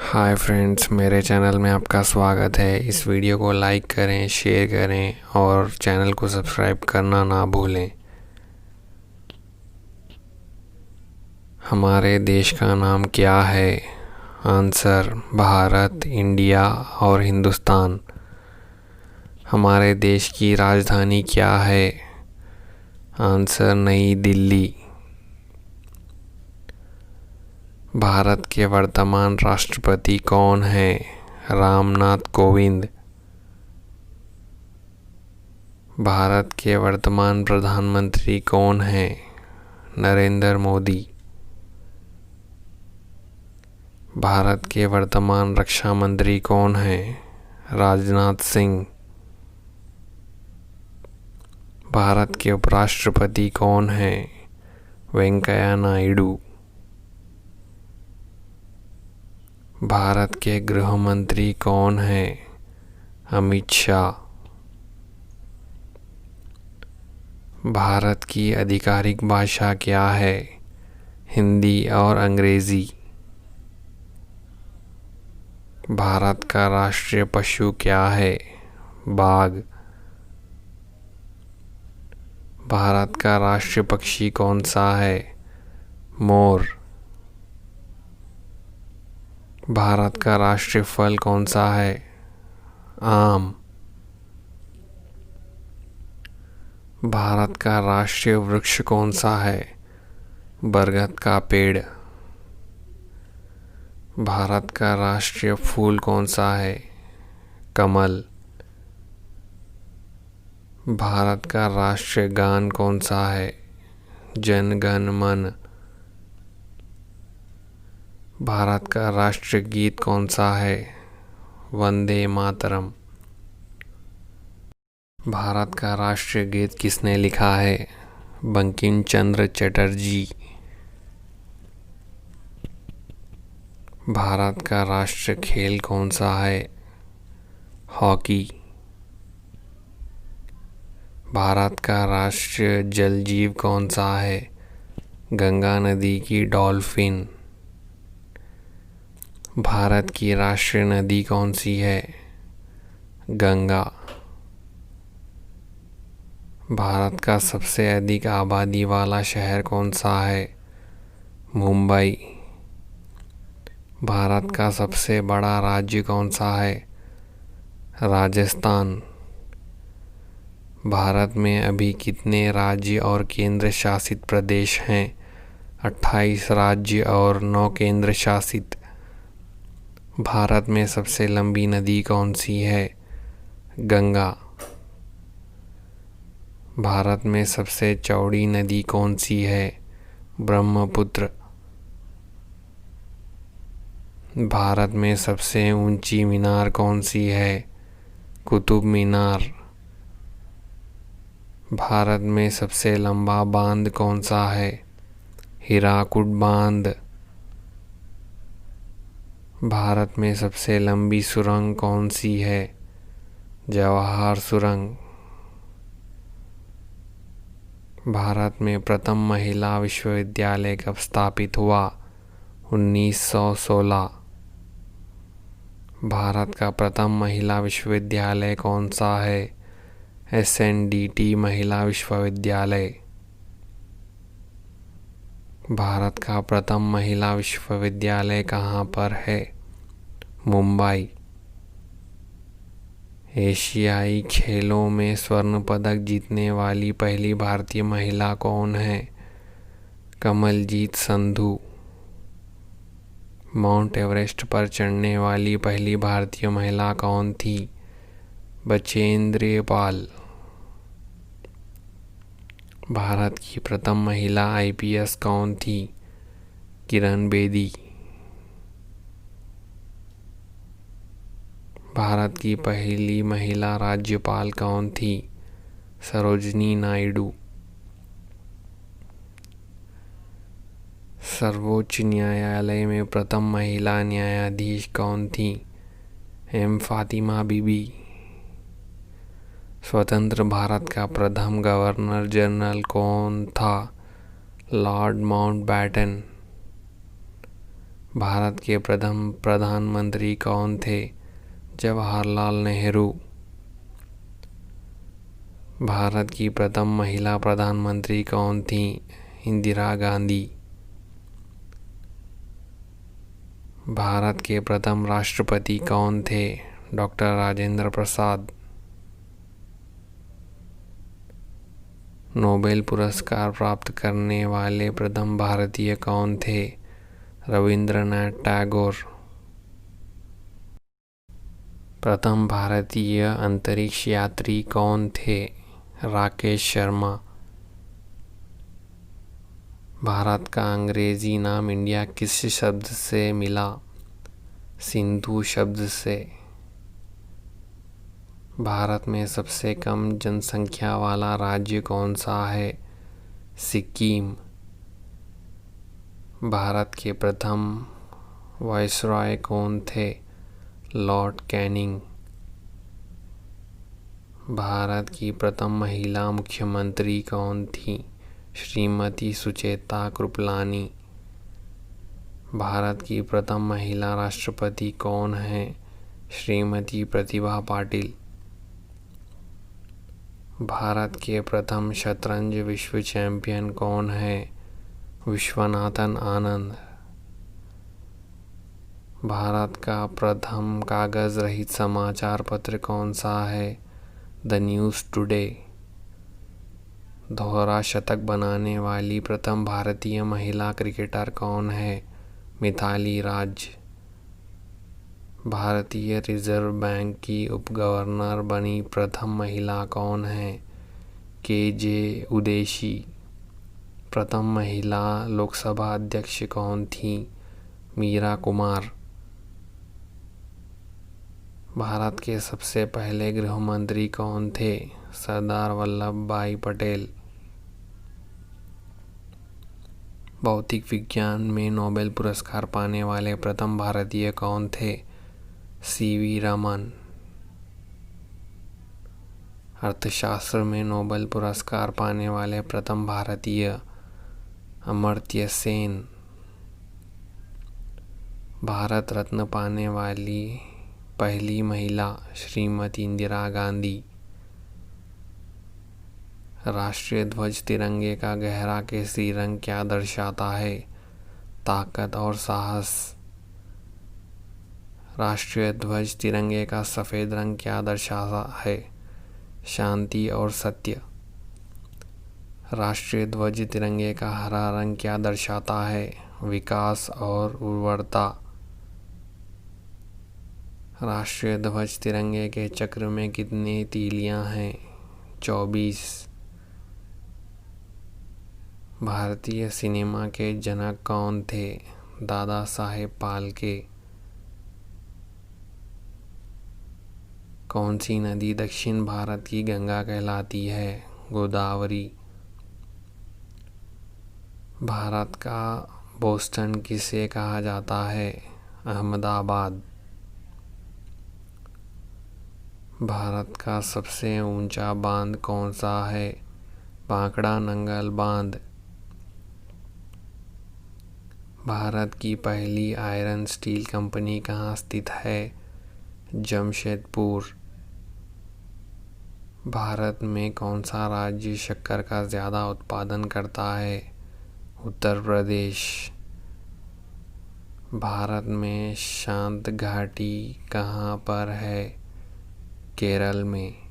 Hi friends, मेरे channel में आपका स्वागत है। इस वीडियो को लाइक करें, शेयर करें और चैनल को सब्सक्राइब करना ना भूलें। हमारे देश का नाम क्या है? आंसर: भारत, इंडिया और हिंदुस्तान। हमारे देश की राजधानी क्या है? आंसर: नई दिल्ली। भारत के वर्तमान राष्ट्रपति कौन हैं? रामनाथ कोविंद। भारत के वर्तमान प्रधानमंत्री कौन हैं? नरेंद्र मोदी। भारत के वर्तमान रक्षा मंत्री कौन हैं? राजनाथ सिंह। भारत के उपराष्ट्रपति कौन हैं? वेंकैया नायडू। भारत के गृह मंत्री कौन हैं? अमित शाह। भारत की आधिकारिक भाषा क्या है? हिंदी और अंग्रेजी। भारत का राष्ट्रीय पशु क्या है? बाघ। भारत का राष्ट्रीय पक्षी कौन सा है? मोर। भारत का राष्ट्रीय फल कौन सा है? आम। भारत का राष्ट्रीय वृक्ष कौन सा है? बरगद का पेड़। भारत का राष्ट्रीय फूल कौन सा है? कमल। भारत का राष्ट्रीय गान कौन सा है? जन गण मन। भारत का राष्ट्रीय गीत कौन सा है? वंदे मातरम। भारत का राष्ट्रीय गीत किसने लिखा है? बंकिम चंद्र चटर्जी। भारत का राष्ट्रीय खेल कौन सा है? हॉकी। भारत का राष्ट्रीय जल जीव कौन सा है? गंगा नदी की डॉल्फिन। भारत की राष्ट्रीय नदी कौन सी है? गंगा। भारत का सबसे अधिक आबादी वाला शहर कौन सा है? मुंबई। भारत का सबसे बड़ा राज्य कौन सा है? राजस्थान। भारत में अभी कितने राज्य और केंद्र शासित प्रदेश हैं? 28 राज्य और 9 केंद्र शासित। भारत में सबसे लंबी नदी कौन सी है? गंगा। भारत में सबसे चौड़ी नदी कौन सी है? ब्रह्मपुत्र। भारत में सबसे ऊंची मीनार कौन सी है? कुतुब मीनार। भारत में सबसे लंबा बांध कौन सा है? हीराकुड बांध। भारत में सबसे लंबी सुरंग कौन सी है? जवाहर सुरंग। भारत में प्रथम महिला विश्वविद्यालय कब स्थापित हुआ? 1916। भारत का प्रथम महिला विश्वविद्यालय कौन सा है? SNDT महिला विश्वविद्यालय। भारत का प्रथम महिला विश्वविद्यालय कहाँ पर है? मुंबई। एशियाई खेलों में स्वर्ण पदक जीतने वाली पहली भारतीय महिला कौन है? कमलजीत संधू। माउंट एवरेस्ट पर चढ़ने वाली पहली भारतीय महिला कौन थी? बचेंद्री पाल। भारत की प्रथम महिला IPS कौन थी? किरण बेदी। भारत की पहली महिला राज्यपाल कौन थी? सरोजिनी नायडू। सर्वोच्च न्यायालय में प्रथम महिला न्यायाधीश कौन थी? M फातिमा बीबी। स्वतंत्र भारत का प्रथम गवर्नर जनरल कौन था? Lord Mountbatten. भारत के प्रथम प्रधानमंत्री कौन थे? जवाहरलाल नेहरू। भारत की प्रथम महिला प्रधानमंत्री कौन थी? इंदिरा गांधी। भारत के प्रथम राष्ट्रपति कौन थे? डॉक्टर राजेंद्र प्रसाद। नोबेल पुरस्कार प्राप्त करने वाले प्रथम भारतीय कौन थे? रविंद्रनाथ टैगोर। प्रथम भारतीय अंतरिक्ष यात्री कौन थे? राकेश शर्मा। भारत का अंग्रेजी नाम इंडिया किस शब्द से मिला? सिंधु शब्द से। भारत में सबसे कम जनसंख्या वाला राज्य कौन सा है? सिक्किम। भारत के प्रथम वायसरॉय कौन थे? Lord Canning. भारत की प्रथम महिला मुख्यमंत्री कौन थी? श्रीमती सुचेता कृपलानी। भारत की प्रथम महिला राष्ट्रपति कौन है? श्रीमती प्रतिभा पाटिल। भारत के प्रथम शतरंज विश्व चैंपियन कौन है? विश्वनाथन आनंद। भारत का प्रथम कागज रहित समाचार पत्र कौन सा है? The news today. दोहरा शतक बनाने वाली प्रथम भारतीय महिला क्रिकेटर कौन है? मिताली राज। भारतीय रिजर्व बैंक की उप गवर्नर बनी प्रथम महिला कौन है? के.जे. उदेशी। प्रथम महिला लोकसभा अध्यक्ष कौन थी? मीरा कुमार। भारत के सबसे पहले गृह मंत्री कौन थे? सरदार वल्लभ भाई पटेल। भौतिक विज्ञान में नोबेल पुरस्कार पाने वाले प्रथम भारतीय कौन थे? सी.वी. रमन। अर्थशास्त्र में नोबेल पुरस्कार पाने वाले प्रथम भारतीय अमर्त्य सेन। भारत रत्न पाने वाली पहली महिला श्रीमती इंदिरा गांधी। राष्ट्रीय ध्वज तिरंगे का गहरा केसरी रंग क्या दर्शाता है? ताकत और साहस। राष्ट्रीय ध्वज तिरंगे का सफ़ेद रंग क्या दर्शाता है? शांति और सत्य। राष्ट्रीय ध्वज तिरंगे का हरा रंग क्या दर्शाता है? विकास और उर्वरता। राष्ट्रीय ध्वज तिरंगे के चक्र में कितनी तीलियां हैं? 24। भारतीय सिनेमा के जनक कौन थे? दादा साहेब फाल्के। कौन सी नदी दक्षिण भारत की गंगा कहलाती है? गोदावरी। भारत का बोस्टन किसे कहा जाता है? अहमदाबाद। भारत का सबसे ऊंचा बांध कौन सा है? भाखड़ा नंगल बांध। भारत की पहली आयरन स्टील कंपनी कहाँ स्थित है? जमशेदपुर। भारत में कौन सा राज्य शक्कर का ज़्यादा उत्पादन करता है? उत्तर प्रदेश। भारत में शांत घाटी कहाँ पर है? केरल में।